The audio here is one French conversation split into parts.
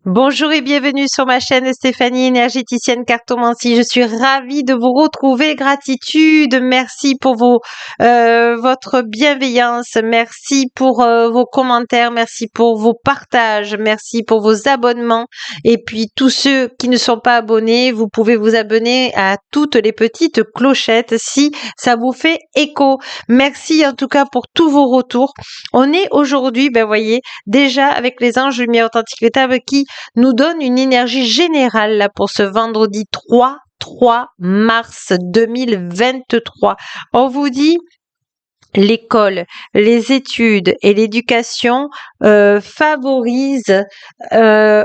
Bonjour et bienvenue sur ma chaîne Stéphanie énergéticienne cartomancie. Je suis ravie de vous retrouver. Gratitude, merci pour votre bienveillance, merci pour vos commentaires, merci pour vos partages, merci pour vos abonnements. Et puis tous ceux qui ne sont pas abonnés, vous pouvez vous abonner à toutes les petites clochettes si ça vous fait écho. Merci en tout cas pour tous vos retours. On est aujourd'hui, voyez, déjà avec les anges lumière authentique véritable qui nous donne une énergie générale là pour ce vendredi 3 mars 2023. On vous dit l'école, les études et l'éducation favorisent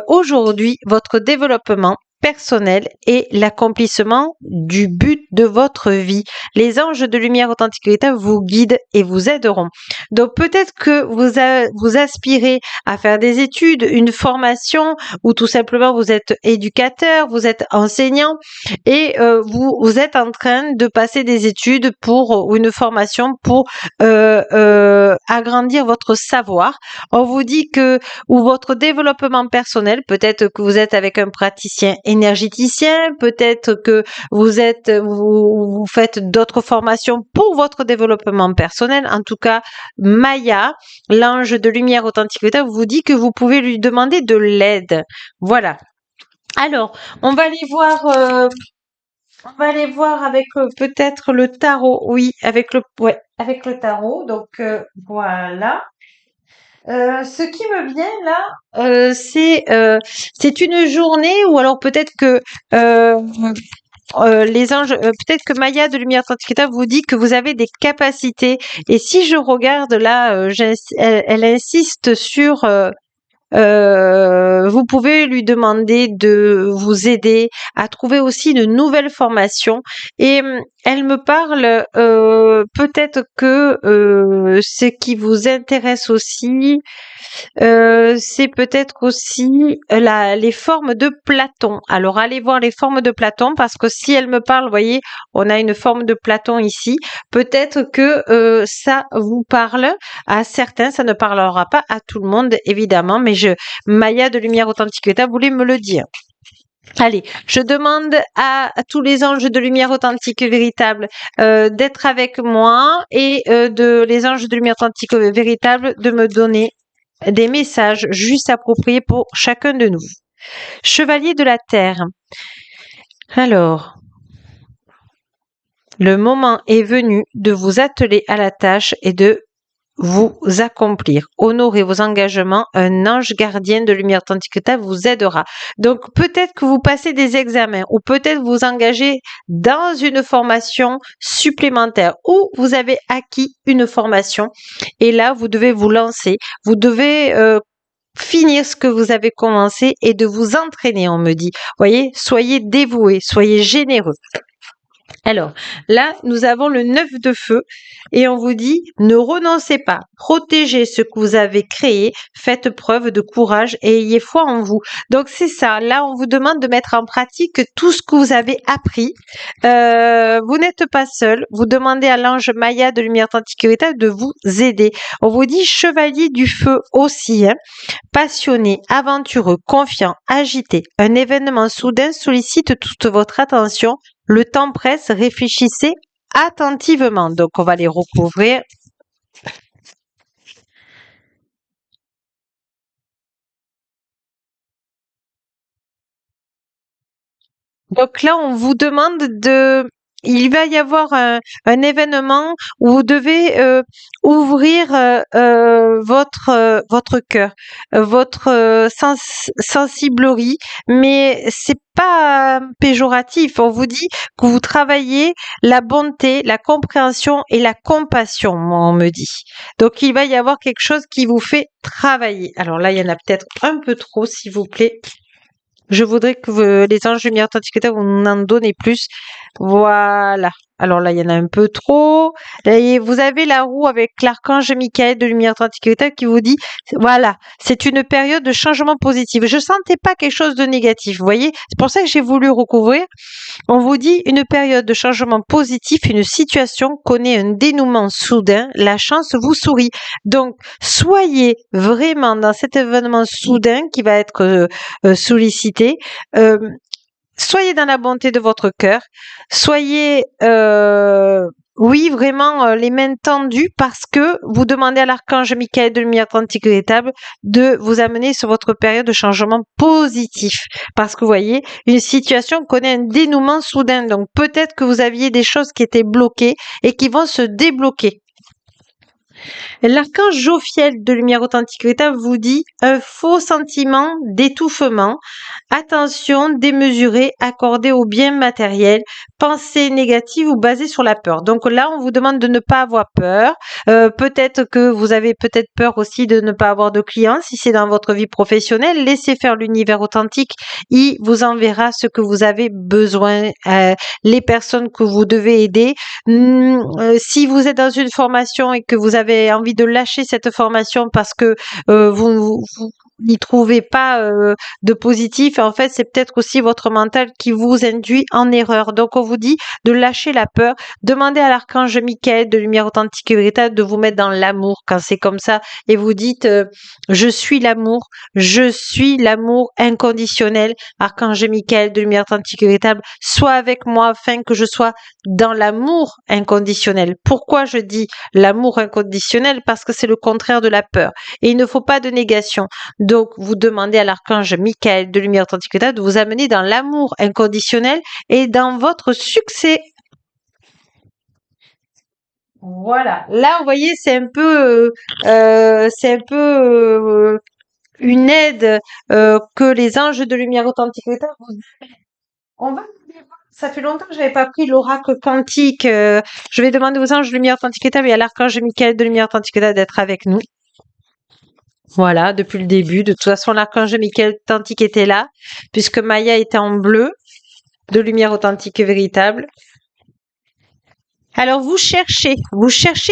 aujourd'hui votre développement personnel et l'accomplissement du but de votre vie. Les anges de lumière authentique véritable vous guident et vous aideront. Donc peut-être que vous aspirez à faire des études, une formation, ou tout simplement vous êtes éducateur, vous êtes enseignant et vous êtes en train de passer des études ou une formation pour agrandir votre savoir. On vous dit ou votre développement personnel, peut-être que vous êtes avec un praticien énergéticien, peut-être que vous faites d'autres formations pour votre développement personnel. En tout cas, Maya, l'ange de lumière authentique véritable, vous dit que vous pouvez lui demander de l'aide. Voilà. Alors, on va aller voir avec peut-être le tarot. Oui, avec le tarot. Donc voilà. Ce qui me vient là, c'est une journée, ou alors peut-être que les anges, peut-être que Maya de Lumière Authentique vous dit que vous avez des capacités. Et si je regarde là, elle insiste sur vous pouvez lui demander de vous aider à trouver aussi une nouvelle formation. Et elle me parle peut-être que ce qui vous intéresse aussi, c'est peut-être aussi les formes de Platon. Alors allez voir les formes de Platon, parce que si elle me parle, vous voyez, on a une forme de Platon ici. Peut-être que ça vous parle à certains, ça ne parlera pas à tout le monde évidemment, mais Maya de Lumière Authentique voulait me le dire. Allez, je demande à tous les anges de lumière authentique véritable d'être avec moi, et les anges de lumière authentique véritable de me donner des messages juste appropriés pour chacun de nous. Chevalier de la Terre. Alors, le moment est venu de vous atteler à la tâche et de vous accomplir. Honorez vos engagements. Un ange gardien de lumière authentique vous aidera. Donc peut-être que vous passez des examens, ou peut-être vous engagez dans une formation supplémentaire, ou vous avez acquis une formation et là vous devez vous lancer. Vous devez finir ce que vous avez commencé et de vous entraîner, on me dit. Voyez, soyez dévoués, soyez généreux. Alors, là, nous avons le 9 de feu et on vous dit, ne renoncez pas, protégez ce que vous avez créé, faites preuve de courage et ayez foi en vous. Donc, c'est ça. Là, on vous demande de mettre en pratique tout ce que vous avez appris. Vous n'êtes pas seul. Vous demandez à l'ange Maya de Lumière Authentique de vous aider. On vous dit, chevalier du feu aussi, hein, passionné, aventureux, confiant, agité. Un événement soudain sollicite toute votre attention. Le temps presse, réfléchissez attentivement. Donc, on va les recouvrir. Donc là, on vous demande il va y avoir un événement où vous devez ouvrir votre cœur, votre sensiblerie, mais c'est pas péjoratif. On vous dit que vous travaillez la bonté, la compréhension et la compassion, moi, on me dit. Donc il va y avoir quelque chose qui vous fait travailler. Alors là, il y en a peut-être un peu trop, s'il vous plaît. Je voudrais que les anges lumière authentique vous en donnez plus. Voilà. Alors là, il y en a un peu trop. Et vous avez la roue avec l'archange Michael de lumière antiquité qui vous dit, voilà, c'est une période de changement positif. Je sentais pas quelque chose de négatif, vous voyez. C'est pour ça que j'ai voulu recouvrir. On vous dit une période de changement positif, une situation connaît un dénouement soudain, la chance vous sourit. Donc, soyez vraiment dans cet événement soudain qui va être sollicité. Soyez dans la bonté de votre cœur. Soyez, oui, vraiment les mains tendues parce que vous demandez à l'archange Michael de lumière quantique véritable de vous amener sur votre période de changement positif. Parce que vous voyez, une situation connaît un dénouement soudain. Donc peut-être que vous aviez des choses qui étaient bloquées et qui vont se débloquer. L'archange Jophiel de lumière authentique véritable vous dit un faux sentiment d'étouffement. Attention démesurée accordée au bien matériel, pensée négative ou basée sur la peur. Donc là, on vous demande de ne pas avoir peur. Peut-être que vous avez peut-être peur aussi de ne pas avoir de clients. Si c'est dans votre vie professionnelle, laissez faire l'univers authentique. Il vous enverra ce que vous avez besoin, les personnes que vous devez aider. Si vous êtes dans une formation et que vous avez envie de lâcher cette formation parce que vous n'y trouvez pas de positif, en fait, c'est peut-être aussi votre mental qui vous induit en erreur. Donc, on vous dit de lâcher la peur. Demandez à l'archange Michael de lumière authentique et véritable de vous mettre dans l'amour quand c'est comme ça. Et vous dites, je suis l'amour inconditionnel. Archange Michael de lumière authentique et véritable, sois avec moi afin que je sois dans l'amour inconditionnel. Pourquoi je dis l'amour inconditionnel? Parce que c'est le contraire de la peur. Et il ne faut pas de négation. Donc, vous demandez à l'archange Michael de lumière authentique de vous amener dans l'amour inconditionnel et dans votre succès. Voilà. Là, vous voyez, c'est un peu une aide que les anges de lumière authentique vous. On va. Ça fait longtemps que je n'avais pas pris l'oracle quantique. Je vais demander aux anges de lumière authentique et à l'archange Michael de lumière authentique d'être avec nous. Voilà, depuis le début. De toute façon, l'archange Michael authentique était là, puisque Maya était en bleu, de lumière authentique et véritable. Alors, vous cherchez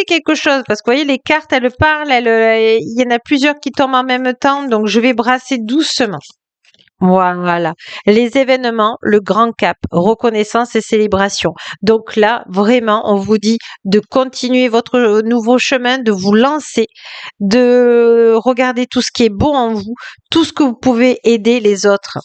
quelque chose, parce que vous voyez, les cartes, elles parlent, il y en a plusieurs qui tombent en même temps, donc je vais brasser doucement. Voilà. Les événements, le grand cap, reconnaissance et célébration. Donc là, vraiment, on vous dit de continuer votre nouveau chemin, de vous lancer, de regarder tout ce qui est beau en vous, tout ce que vous pouvez aider les autres.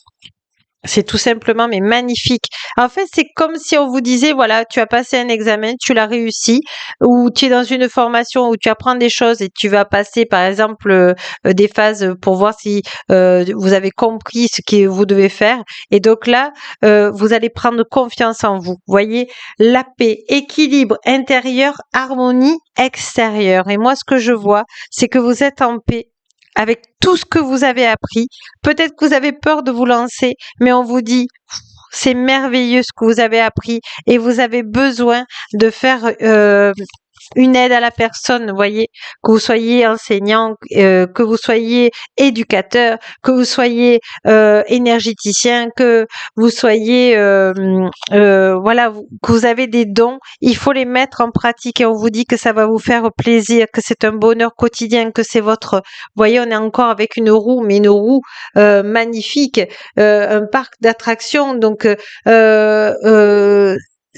C'est tout simplement, mais magnifique. En fait, c'est comme si on vous disait, voilà, tu as passé un examen, tu l'as réussi, ou tu es dans une formation où tu apprends des choses et tu vas passer, par exemple, des phases pour voir si vous avez compris ce que vous devez faire. Et donc là, vous allez prendre confiance en vous. Voyez, la paix, équilibre intérieur, harmonie extérieure. Et moi, ce que je vois, c'est que vous êtes en paix avec tout ce que vous avez appris. Peut-être que vous avez peur de vous lancer, mais on vous dit, c'est merveilleux ce que vous avez appris et vous avez besoin de faire une aide à la personne, vous voyez, que vous soyez enseignant, que vous soyez éducateur, que vous soyez énergéticien, que vous soyez voilà, que vous avez des dons, il faut les mettre en pratique et on vous dit que ça va vous faire plaisir, que c'est un bonheur quotidien, que c'est votre, vous voyez, on est encore avec une roue, mais une roue magnifique, un parc d'attractions, donc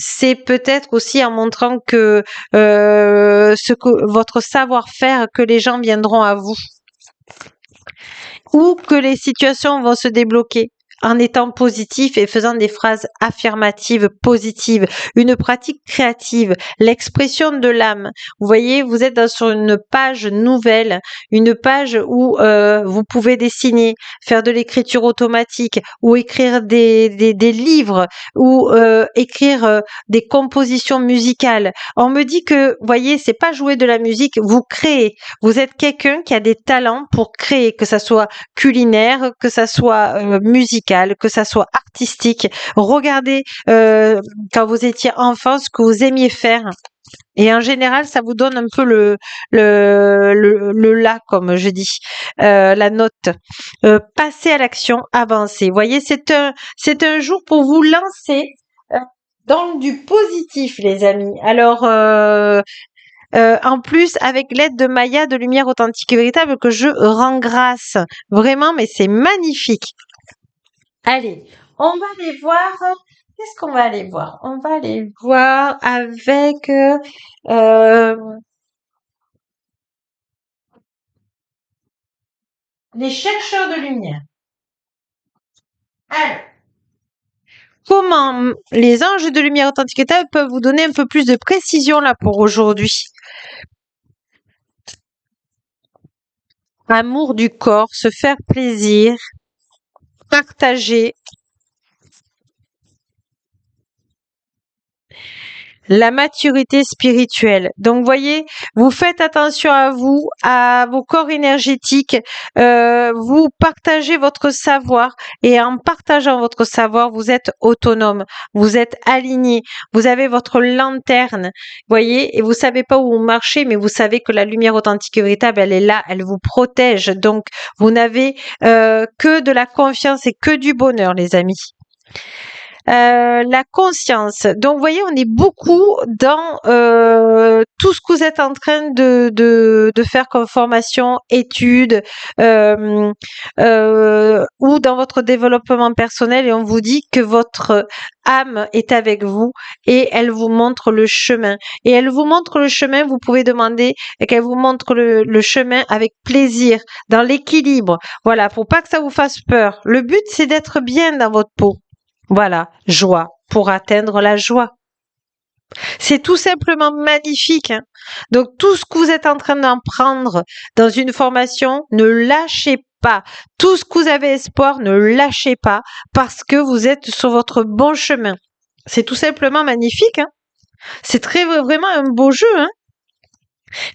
c'est peut-être aussi en montrant que ce que votre savoir-faire, que les gens viendront à vous ou que les situations vont se débloquer en étant positif et faisant des phrases affirmatives, positives, une pratique créative, l'expression de l'âme. Vous voyez, vous êtes sur une page nouvelle, une page où vous pouvez dessiner, faire de l'écriture automatique ou écrire des livres ou écrire des compositions musicales. On me dit que, vous voyez, c'est pas jouer de la musique, vous créez. Vous êtes quelqu'un qui a des talents pour créer, que ça soit culinaire, que ça soit musical, que ça soit artistique. Regardez quand vous étiez enfant ce que vous aimiez faire. Et en général, ça vous donne un peu le là, comme je dis, la note. Passez à l'action, avancez. Vous voyez, c'est un jour pour vous lancer dans du positif, les amis. Alors, en plus, avec l'aide de Maya de Lumière Authentique et Véritable, que je rends grâce. Vraiment, mais c'est magnifique. Allez, on va aller voir. Qu'est-ce qu'on va aller voir? On va aller voir avec les chercheurs de lumière. Alors, comment les anges de lumière authentique et véritable peuvent vous donner un peu plus de précision là pour aujourd'hui? Amour du corps, se faire plaisir, partager, la maturité spirituelle. Donc, voyez, vous faites attention à vous, à vos corps énergétiques. Vous partagez votre savoir et en partageant votre savoir, vous êtes autonome, vous êtes aligné, vous avez votre lanterne, voyez, et vous savez pas où marcher, mais vous savez que la lumière authentique et véritable, elle est là, elle vous protège. Donc, vous n'avez que de la confiance et que du bonheur, les amis. La conscience. Donc, vous voyez, on est beaucoup dans tout ce que vous êtes en train de faire comme formation, études, ou dans votre développement personnel, et on vous dit que votre âme est avec vous et elle vous montre le chemin. Et elle vous montre le chemin, vous pouvez demander qu'elle vous montre le chemin avec plaisir, dans l'équilibre. Voilà, pour pas que ça vous fasse peur. Le but, c'est d'être bien dans votre peau. Voilà, joie, pour atteindre la joie. C'est tout simplement magnifique. Hein. Donc tout ce que vous êtes en train d'en prendre dans une formation, ne lâchez pas. Tout ce que vous avez espoir, ne lâchez pas parce que vous êtes sur votre bon chemin. C'est tout simplement magnifique. Hein. C'est vraiment un beau jeu. Hein.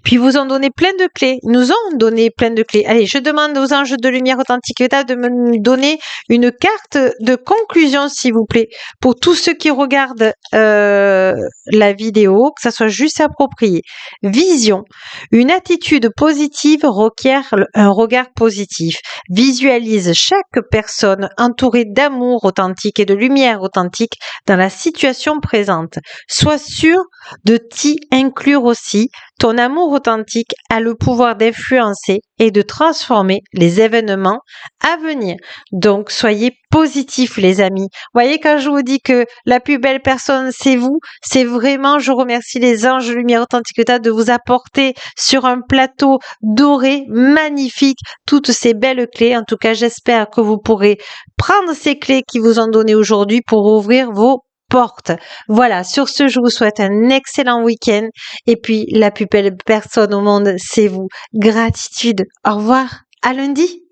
Puis ils vous ont donné plein de clés. Ils nous ont donné plein de clés. Allez, je demande aux anges de lumière authentique de me donner une carte de conclusion, s'il vous plaît, pour tous ceux qui regardent la vidéo, que ça soit juste approprié. Vision. Une attitude positive requiert un regard positif. Visualise chaque personne entourée d'amour authentique et de lumière authentique dans la situation présente. Sois sûr de t'y inclure aussi. Ton amour authentique a le pouvoir d'influencer et de transformer les événements à venir. Donc, soyez positifs, les amis. Voyez, quand je vous dis que la plus belle personne, c'est vous, c'est vraiment, je remercie les anges de lumière authentique de vous apporter sur un plateau doré, magnifique, toutes ces belles clés. En tout cas, j'espère que vous pourrez prendre ces clés qui vous ont données aujourd'hui pour ouvrir vos portes. Voilà, sur ce, je vous souhaite un excellent week-end. Et puis, la plus belle personne au monde, c'est vous. Gratitude. Au revoir. À lundi.